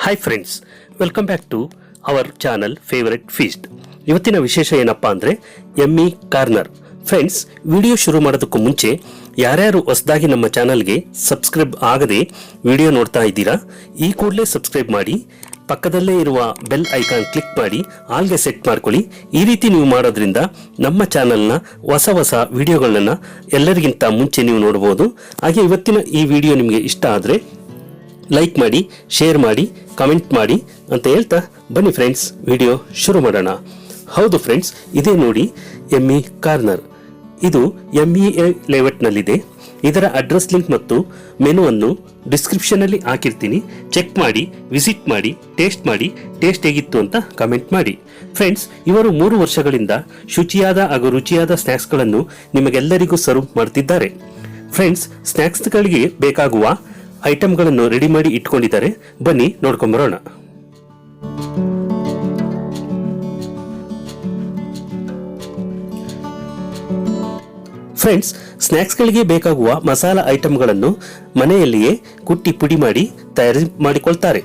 Hi friends, welcome back to our channel favourite feast. ಇವತ್ತಿನ ವಿಶೇಷ ಏನಪ್ಪಾ ಅಂದರೆ ಎಮ್ಮಿ ಕಾರ್ನರ್. ಫ್ರೆಂಡ್ಸ್, ವಿಡಿಯೋ ಶುರು ಮಾಡೋದಕ್ಕೂ ಮುಂಚೆ ಯಾರ್ಯಾರು ಹೊಸದಾಗಿ ನಮ್ಮ ಚಾನಲ್ಗೆ ಸಬ್ಸ್ಕ್ರೈಬ್ ಆಗದೆ ವಿಡಿಯೋ ನೋಡ್ತಾ ಇದ್ದೀರಾ, ಈ ಕೂಡಲೇ ಸಬ್ಸ್ಕ್ರೈಬ್ ಮಾಡಿ, ಪಕ್ಕದಲ್ಲೇ ಇರುವ ಬೆಲ್ ಐಕಾನ್ ಕ್ಲಿಕ್ ಮಾಡಿ ಆಲ್ಗೆ ಸೆಟ್ ಮಾಡ್ಕೊಳ್ಳಿ. ಈ ರೀತಿ ನೀವು ಮಾಡೋದ್ರಿಂದ ನಮ್ಮ ಚಾನಲ್ನ ಹೊಸ ವಿಡಿಯೋಗಳನ್ನ ಎಲ್ಲರಿಗಿಂತ ಮುಂಚೆ ನೀವು ನೋಡ್ಬೋದು. ಹಾಗೆ ಇವತ್ತಿನ ಈ ವಿಡಿಯೋ ನಿಮಗೆ ಇಷ್ಟ ಆದರೆ ಲೈಕ್ ಮಾಡಿ, ಶೇರ್ ಮಾಡಿ, ಕಮೆಂಟ್ ಮಾಡಿ ಅಂತ ಹೇಳ್ತಾ ಬನ್ನಿ ಫ್ರೆಂಡ್ಸ್, ವಿಡಿಯೋ ಶುರು ಮಾಡೋಣ. ಹೌದು ಫ್ರೆಂಡ್ಸ್, ಇದೇ ನೋಡಿ ಎಮ್ಮಿ ಕಾರ್ನರ್. ಇದು MEA ಲೇಔಟ್ನಲ್ಲಿದೆ. ಇದರ ಅಡ್ರೆಸ್ ಲಿಂಕ್ ಮತ್ತು ಮೆನುವನ್ನು ಡಿಸ್ಕ್ರಿಪ್ಷನಲ್ಲಿ ಹಾಕಿರ್ತೀನಿ. ಚೆಕ್ ಮಾಡಿ, ವಿಸಿಟ್ ಮಾಡಿ, ಟೇಸ್ಟ್ ಹೇಗಿತ್ತು ಅಂತ ಕಮೆಂಟ್ ಮಾಡಿ. ಫ್ರೆಂಡ್ಸ್, ಇವರು 3 ವರ್ಷಗಳಿಂದ ಶುಚಿಯಾದ ಹಾಗೂ ರುಚಿಯಾದ ಸ್ನ್ಯಾಕ್ಸ್ಗಳನ್ನು ನಿಮಗೆಲ್ಲರಿಗೂ ಸರ್ವ್ ಮಾಡ್ತಿದ್ದಾರೆ. ಫ್ರೆಂಡ್ಸ್, ಸ್ನ್ಯಾಕ್ಸ್ಗಳಿಗೆ ಬೇಕಾಗುವ ಐಟಮ್ಗಳನ್ನು ರೆಡಿ ಮಾಡಿ ಇಟ್ಕೊಂಡಿದ್ದಾರೆ. ಬನ್ನಿ ನೋಡ್ಕೊಂಬರೋಣ. ಫ್ರೆಂಡ್ಸ್, ಸ್ನ್ಯಾಕ್ಸ್ಗಳಿಗೆ ಬೇಕಾಗುವ ಮಸಾಲಾ ಐಟಮ್ಗಳನ್ನು ಮನೆಯಲ್ಲಿಯೇ ಕುಟ್ಟಿ ಪುಡಿ ಮಾಡಿ ತಯಾರಿ ಮಾಡಿಕೊಳ್ತಾರೆ.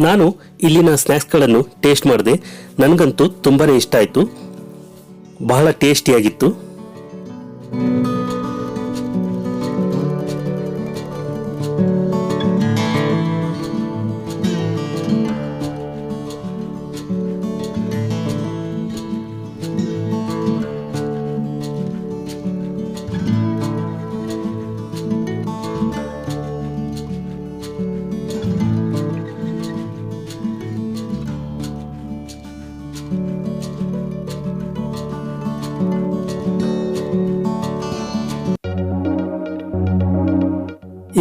ನಾನು ಇಲ್ಲಿನ ಸ್ನ್ಯಾಕ್ಸ್ಗಳನ್ನು ಟೇಸ್ಟ್ ಮಾಡಿದೆ. ನನಗಂತೂ ತುಂಬಾನೇ ಇಷ್ಟ ಆಯಿತು. ಬಹಳ ಟೇಸ್ಟಿಯಾಗಿತ್ತು.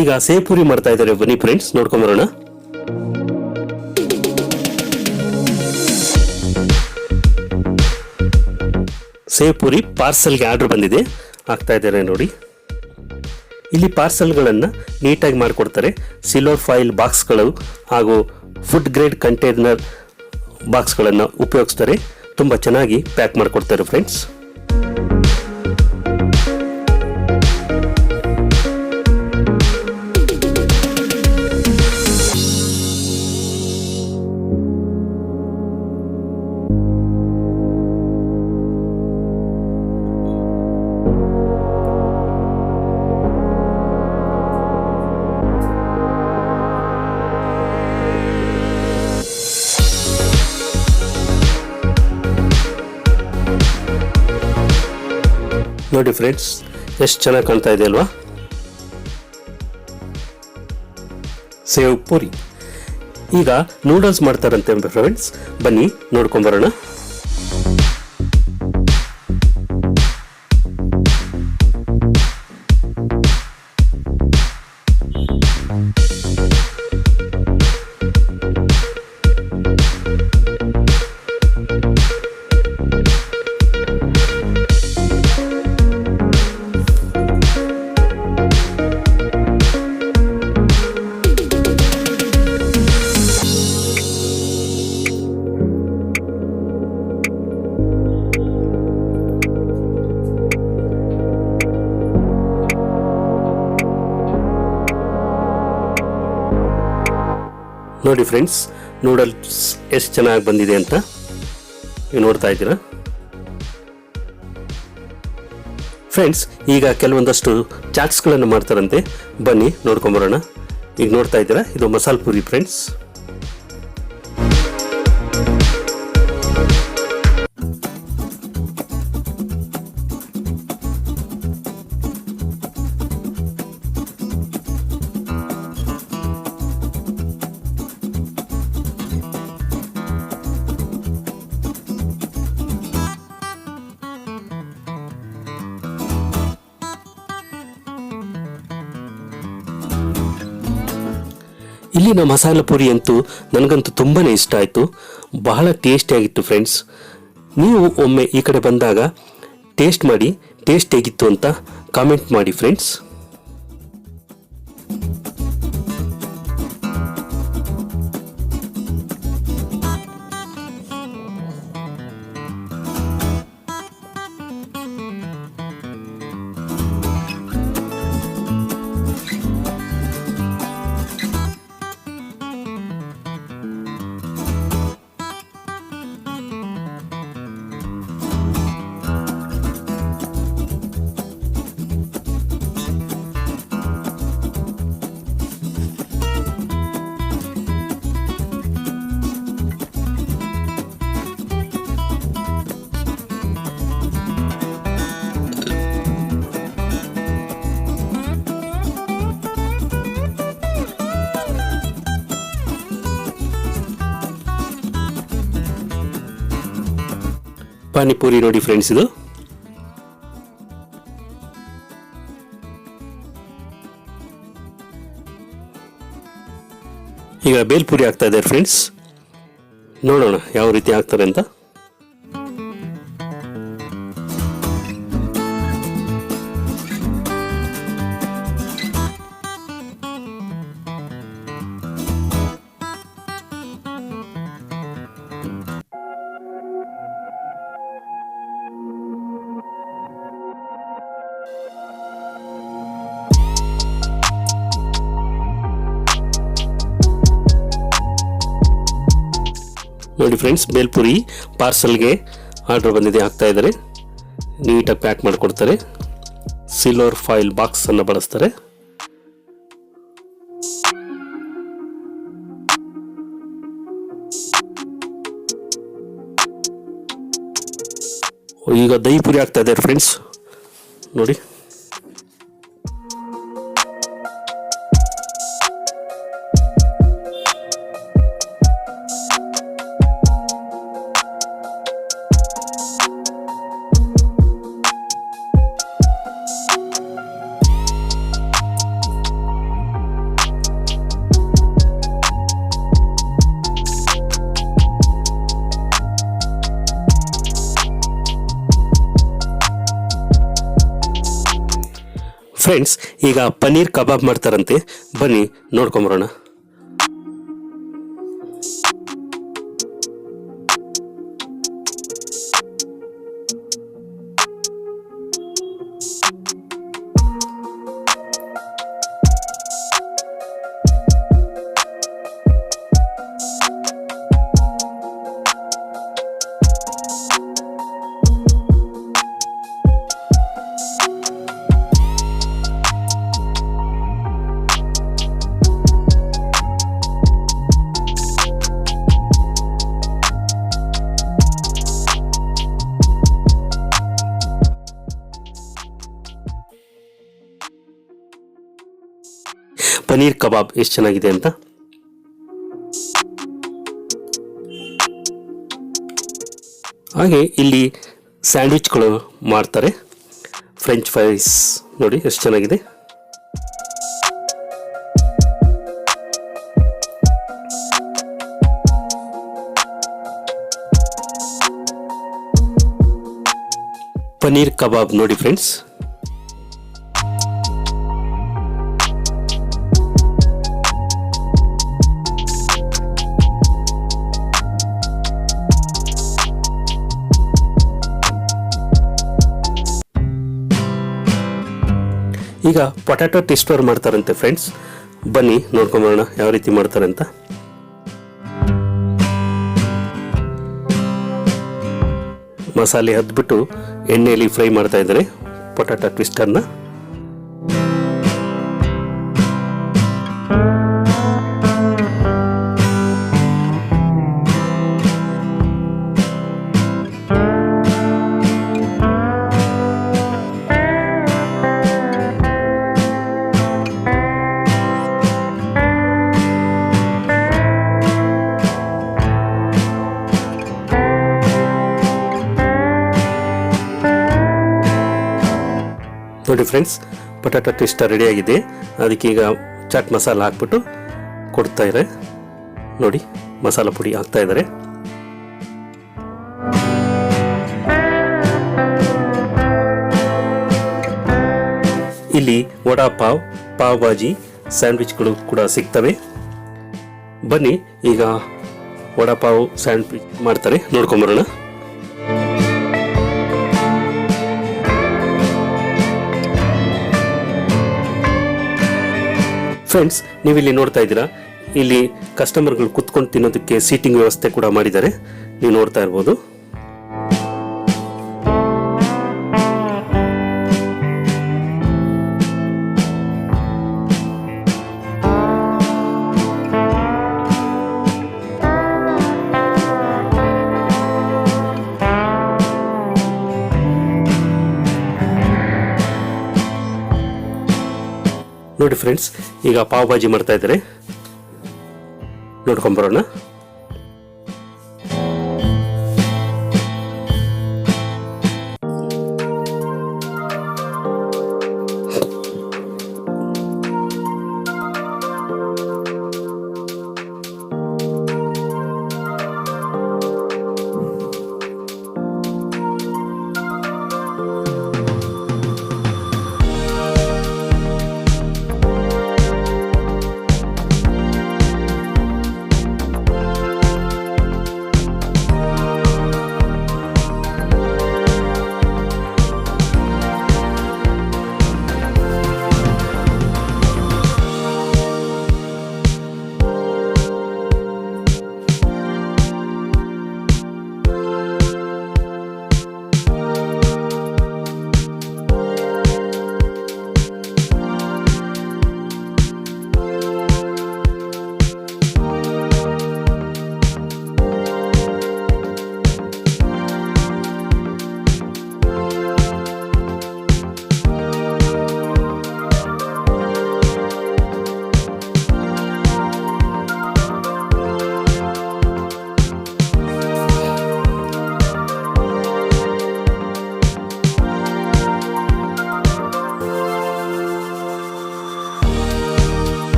ಈಗ ಸೇವ್ ಪೂರಿ ಮಾಡ್ತಾ ಇದ್ದಾರೆ. ಬನ್ನಿ ಫ್ರೆಂಡ್ಸ್, ನೋಡ್ಕೊಂಬರೋಣ. ಸೇವ್ ಪೂರಿ ಪಾರ್ಸಲ್ಗೆ ಆರ್ಡರ್ ಬಂದಿದೆ, ಆಗ್ತಾ ಇದ್ದಾರೆ ನೋಡಿ. ಇಲ್ಲಿ ಪಾರ್ಸಲ್ಗಳನ್ನು ನೀಟಾಗಿ ಮಾಡಿಕೊಡ್ತಾರೆ. ಸಿಲ್ವರ್ ಫಾಯಿಲ್ ಬಾಕ್ಸ್ಗಳು ಹಾಗೂ ಫುಡ್ ಗ್ರೇಡ್ ಕಂಟೈನರ್ ಬಾಕ್ಸ್ಗಳನ್ನು ಉಪಯೋಗಿಸ್ತಾರೆ. ತುಂಬ ಚೆನ್ನಾಗಿ ಪ್ಯಾಕ್ ಮಾಡಿಕೊಡ್ತಾರೆ ಫ್ರೆಂಡ್ಸ್. ನೋಡಿ ಫ್ರೆಂಡ್ಸ್, ಎಷ್ಟು ಚೆನ್ನಾಗಿ ಕಾಣ್ತಾ ಇದೆ ಅಲ್ವಾ ಸೇವ್ ಪೂರಿ. ಈಗ ನೂಡಲ್ಸ್ ಮಾಡ್ತಾರಂತೆ ಫ್ರೆಂಡ್ಸ್, ಬನ್ನಿ ನೋಡ್ಕೊಂಬರೋಣ. ನೋಡಿ ಫ್ರೆಂಡ್ಸ್, ನೂಡಲ್ಸ್ ಎಷ್ಟು ಚೆನ್ನಾಗಿ ಬಂದಿದೆ ಅಂತ ನೀವು ನೋಡ್ತಾ ಇದ್ದೀರಾ. ಫ್ರೆಂಡ್ಸ್, ಈಗ ಕೆಲವೊಂದಷ್ಟು ಚಾಟ್ಸ್ಗಳನ್ನು ಮಾಡ್ತಾರಂತೆ. ಬನ್ನಿ ನೋಡ್ಕೊಂಬರೋಣ. ಈಗ ನೋಡ್ತಾ ಇದ್ದೀರಾ, ಇದು ಮಸಾಲ ಪೂರಿ ಫ್ರೆಂಡ್ಸ್. ಇಲ್ಲಿನ ಮಸಾಲ ಪೂರಿ ಅಂತೂ ನನಗಂತೂ ತುಂಬಾ ಇಷ್ಟ ಆಯಿತು. ಬಹಳ ಟೇಸ್ಟಿಯಾಗಿತ್ತು ಫ್ರೆಂಡ್ಸ್. ನೀವು ಒಮ್ಮೆ ಈ ಕಡೆ ಬಂದಾಗ ಟೇಸ್ಟ್ ಮಾಡಿ ಟೇಸ್ಟ್ ಹೇಗಿತ್ತು ಅಂತ ಕಾಮೆಂಟ್ ಮಾಡಿ ಫ್ರೆಂಡ್ಸ್. ಪಾನಿಪುರಿ ನೋಡಿ ಫ್ರೆಂಡ್ಸ್, ಇದು ಈಗ ಬೇಲ್ಪುರಿ ಆಗ್ತಾ ಇದೆ ಫ್ರೆಂಡ್ಸ್. ನೋಡೋಣ ಯಾವ ರೀತಿ ಆಗ್ತಾರೆ ಅಂತ. ನೋಡಿ ಫ್ರೆಂಡ್ಸ್, ಬೇಲ್ಪುರಿ ಪಾರ್ಸಲ್ಗೆ ಆರ್ಡರ್ ಬಂದಿದೆ, ಆಗ್ತಾ ಇದ್ದಾರೆ. ನೀಟಾಗಿ ಪ್ಯಾಕ್ ಮಾಡಿಕೊಡ್ತಾರೆ. ಸಿಲ್ವರ್ ಫಾಯಿಲ್ ಬಾಕ್ಸ್ ಅನ್ನು ಬಳಸ್ತಾರೆ. ಈಗ ದಹಿ ಪುರಿ ಆಗ್ತಾ ಇದೆ ಫ್ರೆಂಡ್ಸ್, ನೋಡಿ. ಫ್ರೆಂಡ್ಸ್, ಈಗ ಪನೀರ್ ಕಬಾಬ್ ಮಾಡ್ತಾರಂತೆ, ಬನ್ನಿ ನೋಡ್ಕೊಂಬರೋಣ. ಪನೀರ್ ಕಬಾಬ್ ಎಷ್ಟು ಚೆನ್ನಾಗಿದೆ ಅಂತ. ಹಾಗೆ ಇಲ್ಲಿ ಸ್ಯಾಂಡ್ವಿಚ್ಗಳು ಮಾಡ್ತಾರೆ. ಫ್ರೆಂಚ್ ಫ್ರೈಸ್ ನೋಡಿ ಎಷ್ಟು ಚೆನ್ನಾಗಿದೆ. ಪನೀರ್ ಕಬಾಬ್ ನೋಡಿ ಫ್ರೆಂಡ್ಸ್. ಈಗ ಪೊಟ್ಯಾಟೊ ಟ್ವಿಸ್ಟರ್ ಮಾಡ್ತಾರಂತೆ ಫ್ರೆಂಡ್ಸ್, ಬನ್ನಿ ನೋಡ್ಕೊಂಬರೋಣ ಯಾವ ರೀತಿ ಮಾಡ್ತಾರೆ ಅಂತ. ಮಸಾಲೆ ಹದ್ಬಿಟ್ಟು ಎಣ್ಣೆಯಲ್ಲಿ ಫ್ರೈ ಮಾಡ್ತಾ ಇದ್ದಾರೆ ಪೊಟ್ಯಾಟೊ ಟ್ವಿಸ್ಟರ್ನ. ನೋಡಿ ಫ್ರೆಂಡ್ಸ್, ಪೊಟ್ಯಾಟೊ ಟ್ವಿಸ್ಟರ್ ರೆಡಿಯಾಗಿದೆ. ಅದಕ್ಕೆ ಈಗ ಚಾಟ್ ಮಸಾಲ ಹಾಕ್ಬಿಟ್ಟು ಕೊಡ್ತಾ ಇದ್ದಾರೆ ನೋಡಿ, ಮಸಾಲ ಪುಡಿ ಹಾಕ್ತಾ ಇದ್ದಾರೆ. ಇಲ್ಲಿ ವಡಾ ಪಾವ್, ಪಾವ್ ಭಾಜಿ, ಸ್ಯಾಂಡ್ವಿಚ್ಗಳು ಕೂಡ ಸಿಗ್ತವೆ. ಬನ್ನಿ ಈಗ ವಡಾ ಪಾವ್ ಸ್ಯಾಂಡ್ವಿಚ್ ಮಾಡ್ತಾರೆ, ನೋಡ್ಕೊಂಬರೋಣ. ಫ್ರೆಂಡ್ಸ್, ನೀವಿಲ್ಲಿ ನೋಡ್ತಾ ಇದ್ದೀರಾ, ಇಲ್ಲಿ ಕಸ್ಟಮರ್ಗಳು ಕುತ್ಕೊಂಡು ತಿನ್ನೋದಕ್ಕೆ ಸೀಟಿಂಗ್ ವ್ಯವಸ್ಥೆ ಕೂಡ ಮಾಡಿದ್ದಾರೆ, ನೀವು ನೋಡ್ತಾ ಇರ್ಬೋದು. ನೋಡಿ ಫ್ರೆಂಡ್ಸ್, ಈಗ ಪಾವ್ ಭಾಜಿ ಮಾಡ್ತಾ ಇದ್ದಾರೆ, ನೋಡ್ಕೊಂಬರೋಣ.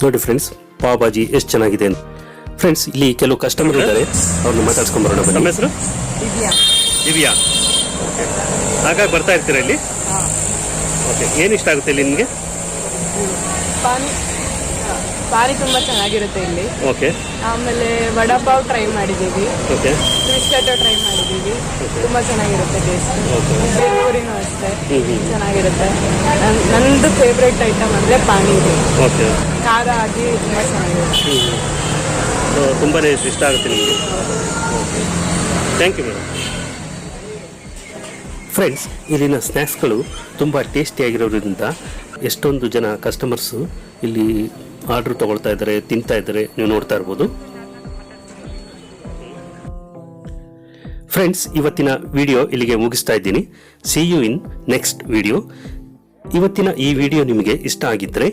ನೋಡಿ ಫ್ರೆಂಡ್ಸ್, ಪಾವ್ ಭಾಜಿ ಎಷ್ಟು ಚೆನ್ನಾಗಿದೆ ಅಂತ. ಫ್ರೆಂಡ್ಸ್, ಇಲ್ಲಿ ಕೆಲವು ಕಸ್ಟಮರ್ ಇದ್ದಾರೆ, ಅವ್ರನ್ನ ಮಾತಾಡ್ಸ್ಕೊಂಡ್ ಬರೋಣ. ನಮ್ಮ ಹೆಸರು ದಿವ್ಯಾ. ಓಕೆ, ಹಾಗಾಗಿ ಬರ್ತಾ ಇರ್ತೀರಾ ಇಲ್ಲಿ? ಓಕೆ, ಏನು ಇಷ್ಟ ಆಗುತ್ತೆ ಇಲ್ಲಿ ನಿಮಗೆ? ಪಾನಿ ತುಂಬಾ ಚೆನ್ನಾಗಿರುತ್ತೆ ಇಲ್ಲಿ. ಓಕೆ. ಆಮೇಲೆ ವಡಾ ಪಾವ್ ಟ್ರೈ ಮಾಡಿದ್ದೀವಿ. ಓಕೆ. ಟ್ವಿಸ್ಟಾಟೋ ಟ್ರೈ ಮಾಡಿದ್ದೀವಿ, ತುಂಬಾ ಚೆನ್ನಾಗಿರುತ್ತೆ ಟೇಸ್ಟ್. ಭೇಲ್ ಪೂರಿನೂ ಅಷ್ಟೇ ಚೆನ್ನಾಗಿರುತ್ತೆ. ನಂದು ಫೇವ್ರೆಟ್ ಐಟಮ್ ಅಂದ್ರೆ ಪಾನಿ ಇದೆ. ಓಕೆ. ಖಾರ ಆಗಿ ತುಂಬಾ ಚೆನ್ನಾಗಿರುತ್ತೆ. ತುಂಬಾನೇ ಇಷ್ಟ ಆಗುತ್ತೆ ನಿಮಗೆ. Okay, thank you madam. Friends, ಇಲ್ಲಿನ ಸ್ನ್ಯಾಕ್ಸ್ಗಳು ತುಂಬ ಟೇಸ್ಟಿಯಾಗಿರೋದ್ರಿಂದ ಎಷ್ಟೊಂದು ಜನ ಕಸ್ಟಮರ್ಸು ಇಲ್ಲಿ ಆರ್ಡ್ರ್ ತೊಗೊಳ್ತಾ ಇದ್ದಾರೆ, ತಿಂತಾ ಇದ್ದಾರೆ, ನೀವು ನೋಡ್ತಾ ಇರ್ಬೋದು. ಫ್ರೆಂಡ್ಸ್, ಇವತ್ತಿನ ವಿಡಿಯೋ ಇಲ್ಲಿಗೆ ಮುಗಿಸ್ತಾ ಇದ್ದೀನಿ. See you in next video. ಇವತ್ತಿನ ಈ ವಿಡಿಯೋ ನಿಮಗೆ ಇಷ್ಟ ಆಗಿದ್ದರೆ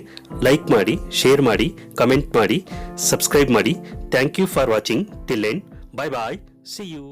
ಲೈಕ್ ಮಾಡಿ, ಶೇರ್ ಮಾಡಿ, ಕಮೆಂಟ್ ಮಾಡಿ, ಸಬ್ಸ್ಕ್ರೈಬ್ ಮಾಡಿ. Thank you for watching. Till end. Bye bye. See you.